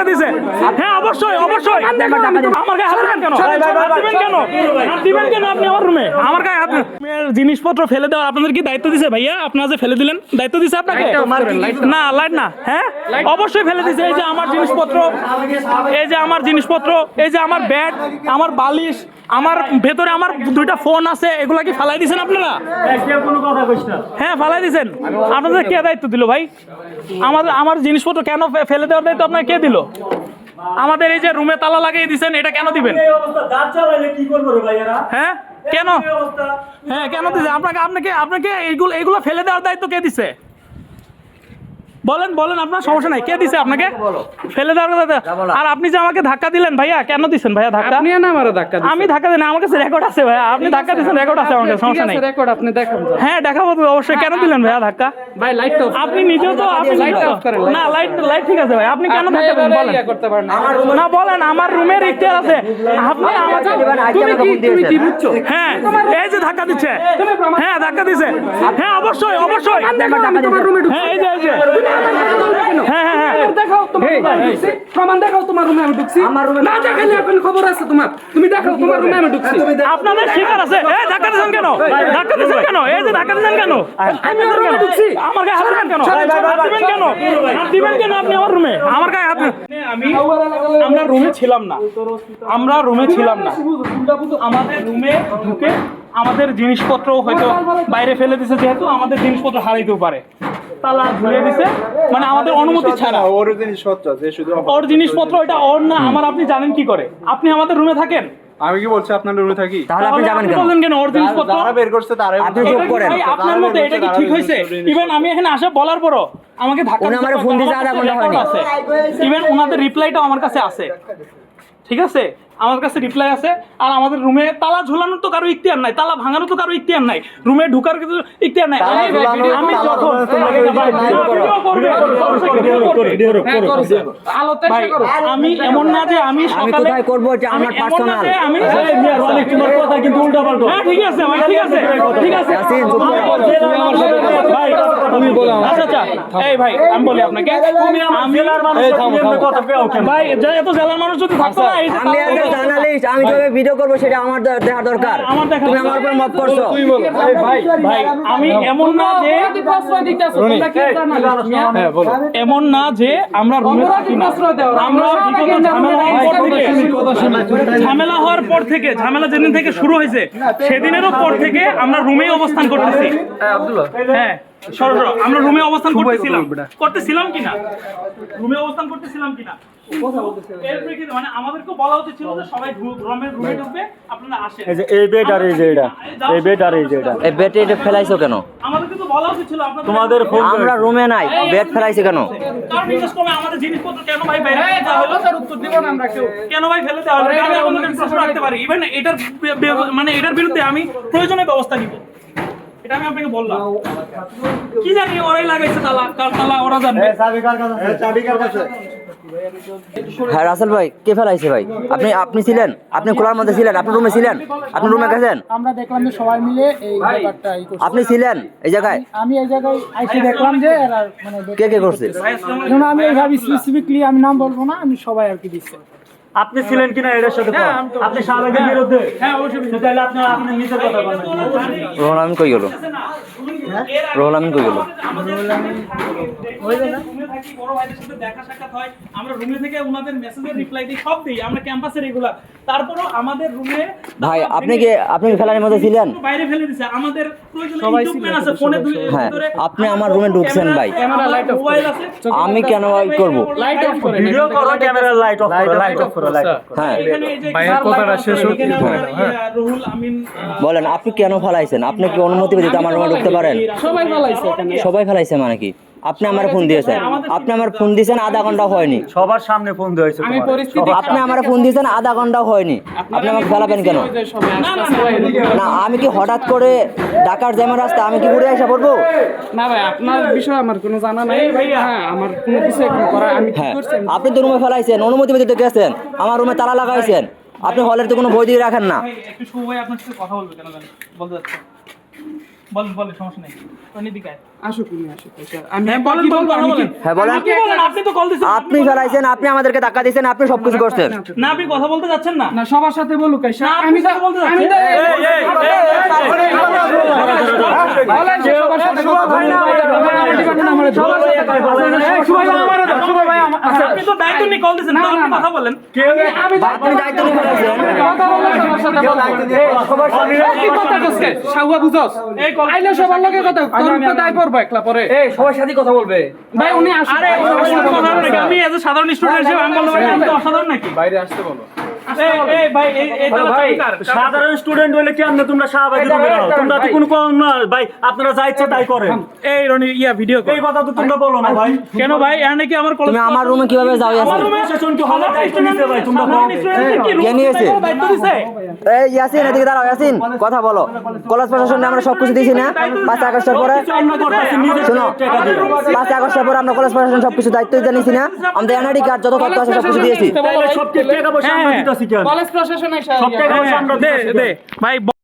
ধাক্কা দিছে? হ্যাঁ অবশ্যই অবশ্যই। আমার গায়ে হাত দিবেন কেন? হাত দিবেন কেন আপনি আমার রুমে? আমার গায়ে হাত জিনিসপত্র ফেলে দেওয়ার আপনাদের কি দায়িত্ব দিছে ভাইয়া? আপনারা যে ফেলে দিলেন দায়িত্ব দিছে আপনাকে? না লাইট না, হ্যাঁ অবশ্যই ফেলে দিছে। এই যে আমার জিনিসপত্র, এই যে আমার জিনিসপত্র, এই যে আমার ব্যাগ, আমার বালিশ, আমার ভেতরে আমার দুইটা ফোন আছে, এগুলা কি ফালাই দিছেন আপনারা? হ্যাঁ ফালাই দিছেন। আপনাদের কে দায়িত্ব দিল ভাই? আমার জিনিসপত্র কেন ফেলে দেওয়ার দায়িত্ব আপনার কে দিল? আমাদের এই যে রুমে তালা লাগিয়ে দিছেন, এটা কেন দিবেন? হ্যাঁ কেন? হ্যাঁ কেন দিছে? আপনাকে এইগুলো ফেলে দেওয়ার দায়িত্ব কে দিছে? বলেন বলেন, আপনার সমস্যা নাই, কে দিছে আপনাকে ফেলে দেওয়ার কথা? আর আপনি যে আমাকে ধাক্কা দিলেন ভাইয়া, কেন দিছেন ভাইয়া ধাক্কা? আপনি না আমারে ধাক্কা দিছেন। আমি ধাক্কা দিই, আমার কাছে রেকর্ড আছে ভাইয়া। আপনি ধাক্কা দিয়েছেন, রেকর্ড আছে আমার কাছে, সমস্যা নাই। রেকর্ড আপনি দেখান। হ্যাঁ দেখাবো তো অবশ্যই। কেন দিলেন ভাইয়া ধাক্কা? ভাই লাইট অফ। আপনি নিজেও তো লাইট অফ করেন না। লাইট ঠিক আছে ভাই, আপনি কেন ধাক্কা দিলেন বলেন? করতে পারেন না বলেন, আমার রুমের ইখতিয়ার আছে। আপনি আমাকে তুমি কি বুঝছো? হ্যাঁ এই যে ধাক্কা দিচ্ছে, হ্যাঁ ধাক্কা দিছে, হ্যাঁ অবশ্যই অবশ্যই। হ্যাঁ এই যে হ্যাঁ হ্যাঁ হ্যাঁ দেখাও তোমার রুমে ঢুকছি, প্রমাণ দেখাও তোমার রুমে আমি ঢুকছি। না দেখাইলে এখন খবর আছে তোমার, তুমি দেখাও তোমার রুমে আমি ঢুকছি। আপনাদের শিকার আছে। এই ধাক্কা দিছেন কেন? ধাক্কা দিছেন কেন? এই যে ধাক্কা দিছেন কেন? আমি আমার রুমে ঢুকছি। আমার গায়ে হাত দিবেন কেন? হাত দিবেন কেন? হাত দিবেন কেন আপনি আমার রুমে? আমার গায়ে হাত আমরা রুমে ছিলাম না, আমরা রুমে ছিলাম না। আমাদের রুমে ঢুকে আমাদের জিনিসপত্র হয়তো বাইরে ফেলে দিছে, যেহেতু আমাদের জিনিসপত্র হারাইতেও পারে, তালা ঝুলিয়ে দিছে, মানে আমাদের অনুমতি ছাড়া। ওর জিনিসপত্র এটা ওর না আমার, আপনি জানেন কি করে? আপনি আমাদের রুমে থাকেন, আমি কি বলছি আপনার রুমে থাকি? তাহলে আপনি যাবেন কেন? বলেন কেন ওর জিনিসপত্র? যারা বের করছে তারাই আপনি চুপ করেন। আপনার মতে এটা কি ঠিক হয়েছে? ইভেন আমি এখানে আসা বলার পরও আমাকে ধাক্কা উনি আমারে ফোন দিয়েছে, আধা ঘন্টা হয়নি। ইভেন ওনাদের রিপ্লাইটাও আমার কাছে আছে, ঠিক আছে আমার কাছে রিপ্লাই আছে। আর আমাদের রুমে তালা ঝুলানোর তো কারো ইখতিয়ার নাই, তালা ভাঙানোর তো কারো ইখতিয়ার নাই, রুমে ঢোকার কিছু ইখতিয়ার নাই। আমি যখন আমি এমন না যে আমি সকালে করবো, এটা আমার পার্সোনাল। আমি কথা কিন্তু উল্টা পাল্টা। হ্যাঁ ঠিক আছে ভাই, ঠিক আছে ঠিক আছে ভাই তুমি বলো। আচ্ছা আচ্ছা এই ভাই আমি বলি আপনাকে, আমি জেলার মানুষ, ভাই এত জেলার মানুষ যদি থাকতো না, এই আমি একটা জার্নালিস্ট, আমি যেভাবে ভিডিও করবো সেটা আমার দেখা দরকার। তুমি আমার উপর মত করছো। ভাই ভাই আমি এমন না যে এমন না যে আমরা রুমে থাকি না। আমরা ঝামেলা হওয়ার পর থেকে, ঝামেলা যেদিন থেকে শুরু হয়েছে সেদিনেরও পর থেকে আমরা রুমেই অবস্থান করতেছি। হ্যাঁ আমরা রুমে অবস্থান করতেছিলাম কিনা, রুমে অবস্থান করতেছিলাম কিনা, মানে আমাদেরকে বলা উচিত ছিল যে সবাই রুমে ঢুকবে, আপনারা আসেন। এই বেড আর এই যে এটা, এই বেড আর এই যে এটা, এই বেড এটা ফেলাইছো কেন? আমাদেরকে তো বলা উচিত ছিল আপনাদের। তোমাদের ফোন আমরা রুমে নাই, বেড ফেলাইছে কেন? কারণ বিশেষ করে আমাদের জিনিসপত্র কেন ভাই বাইরে ফেলতে হলো? তার উত্তর দিব না আমরা কেউ। কেন ভাই ফেলতে হলো? আমি আপনাদের প্রশ্ন রাখতে পারি। ইভেন এটার মানে এটার বিরুদ্ধে আমি প্রয়োজনীয় ব্যবস্থা নিব, এটা আমি আপনাকে বললাম। কি জানি ওরাই লাগাইছে তালা, কার তালা ওরা জানবে। হ্যাঁ রাসেল ভাই, কে ফেলাইছে ভাই? আপনি ছিলেন? আপনি খোলার মধ্যে ছিলেন? আপনি রুমে ছিলেন? আপনি রুমে গেছেন? আমরা দেখলাম যে সবাই মিলে এই ব্যাপারটা আপনি ছিলেন এই জায়গায়? আমি এই জায়গায় আইসি দেখলাম যে এরা মানে কে কে করছে? যেমন আমি এইভাবে স্পেসিফিকলি আমি নাম বলবো না, আমি সবাই আর কি দিচ্ছে। আপনি ছিলেন কিনা এর সাথে? আপনি শাহবাগের বিরুদ্ধে? হ্যাঁ অবশ্যই। তাহলে আপনি নিজের কথা বলেন। রোহন আমিন কই গেল? রোহন আমিন কই গেল? বড় ভাইদের সাথে দেখা সাক্ষাৎ হয়, আমরা রুমে থেকে ওনাদের মেসেজের রিপ্লাই দিই, সব দিই, আমরা ক্যাম্পাসে রেগুলার। তারপরও আমাদের রুমে ভাই আপনি ফেলানোর মধ্যে ছিলেন? বাইরে ফেলে দিয়েছে। আমাদের প্রয়োজনীয় ইকুইপমেন্ট আছে ফোনে হ্যাঁ, আপনি আমার রুমে ঢুকছেন ভাই, ক্যামেরা, লাইট অফ, মোবাইল আছে, আমি কেন করব? লাইট অফ করে ভিডিও করো, ক্যামেরা লাইট অফ করো, লাইট অফ করো, লাইট অফ করো। হ্যাঁ এখানে এই যে ভাইয়ের কথাটা শেষ হোক। রুহুল আমিন বলেন, আপনি কেন ফেলাইছেন? আপনি কি অনুমতি দিতে আমার রুমে ঢুকতে পারেন? সবাই ফলাইছে এখানে। সবাই ফেলাইছে মানে কি? আপনি আমার ফোন দিয়েছেন, আপনি আমার ফোন দিয়েছেন আধা ঘন্টা হয়নি। সবার সামনে ফোন দিয়েছে আমি তোমার। পরিস্থিতি আপনি আমার ফোন দিয়েছেন আধা ঘন্টাও হয়নি, আপনি আমাকে ফেলাবেন কেন? না আমি কি হঠাৎ করে ঢাকার জ্যামের রাস্তা আমি কি ঘুরে এসে পড়বো? না ভাই আপনার বিষয়ে আমার কোনো জানা নাই। হ্যাঁ আমার কোনো কিছু এখন করা আমি কি হ্যাঁ করছি? আপনি তো রুমে ফেলাইছেন, অনুমতি দিতে গেছেন, আমার রুমে তালা লাগাইছেন, আপনি হলের তো কোনো বই দিয়ে রাখেন না। একটু শুভ ভাই আপনার সাথে কথা বলবে কেন জানেন? বলতে যাচ্ছে বলেন সমস্যা নেই অনিদিকে আসো তুমি আসো আমি হ্যাঁ, বলেন, কি বলেন, বলবো আমি কি বলেন। হ্যাঁ বলেন কি বলেন আপনি তো কল দিছেন আপনি ফেলাইছেন, আপনি আমাদেরকে ধাক্কা দিয়েছেন, আপনি সবকিছু করছেন। না আপনি কথা বলতে যাচ্ছেন না না সবার সাথে বলুক না, আপনি আমি কথা বলতে আমি যাচ্ছেন। বলেন যে সবার সাথে কথা বলুন আমার ডিপার্টমেন্ট আমার সবার সাথে আপনি তো দায়িত্ব নিয়ে কল দিছেন তো আপনি কথা বলেন আমি আপনি দায়িত্ব নিয়ে ফেলাইছেন। কথা বলেন সবার সাথে কি কথা কইছে শাহুয়া বুঝছস এই কল আইলে সবার লগে কথা তোর তো দায় পড়বে একলা পরে এই সবার সাথে কথা বলবে ভাই উনি আসুন আরে সাধারণ নাকি আমি এজ সাধারণ স্টুডেন্ট হিসেবে আমি বলতে পারি আপনি তো অসাধারণ নাকি বাইরে আসতে বলো। এই ভাই এটা ভাই কার সাধারণ স্টুডেন্ট হইলে কি আপনি তোমরা শাহবাগী রুমে রাখো তোমরা তো কোনো কম না ভাই আপনারা যা ইচ্ছা তাই করেন এই রনি ভিডিও কল এই কথা তো তোমরা বলো না ভাই কেন ভাই এর নাকি আমার কলেজ তুমি আমার রুমে কিভাবে যাও আমার ইয়াসিন? রুমে প্রশাসন কি হলে দায়িত্ব নিতে ভাই তোমরা সাধারণ বলো। স্টুডেন্টদের কি কে নিয়েছে? দায়িত্ব দিছে এই ইয়াসিন এদিকে দাঁড়াও ইয়াসিন, কথা বলো। কলেজ প্রশাসনে আমরা সবকিছু দিয়েছি না? 5 আগস্টের পরে আমরা করতেছি নিজের শোনো, টাকা দিয়ে 5 আগস্টের পরে আমরা কলেজ প্রশাসন সবকিছু দায়িত্ব জানিয়েছি না? আমাদের এনআইডি কার্ড যত তথ্য আছে সবকিছু দিয়েছি। তাহলে সব টাকা পয়সা আমরা দিতেছি কেন কলেজ প্রশাসন এসে সব টাকা পয়সা আমরা দে দিতেছি দে ভাই